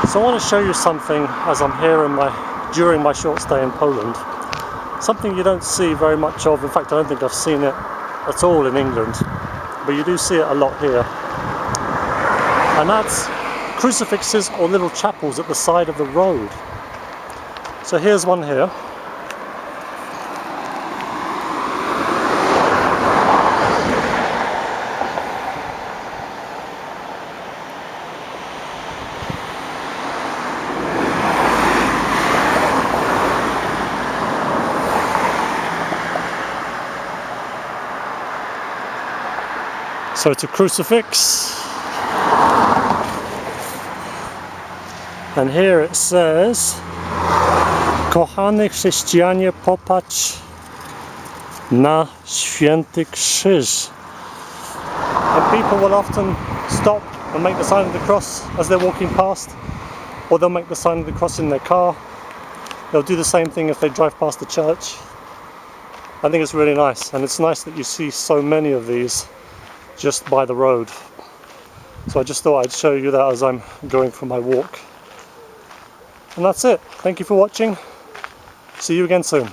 So I want to show you something as I'm here during my short stay in Poland. Something you don't see very much of. In fact, I don't think I've seen it at all in England, but you do see it a lot here. And that's crucifixes or little chapels at the side of the road. So here's one here. So it's a crucifix, and here it says, Kochany chrześcijanie, popatrz na święty krzyż. And people will often stop and make the sign of the cross as they're walking past, or they'll make the sign of the cross in their car. They'll do the same thing if they drive past the church. I think it's really nice, and it's nice that you see so many of these just by the road. So I just thought I'd show you that as I'm going for my walk. And that's it. Thank you for watching. See you again soon.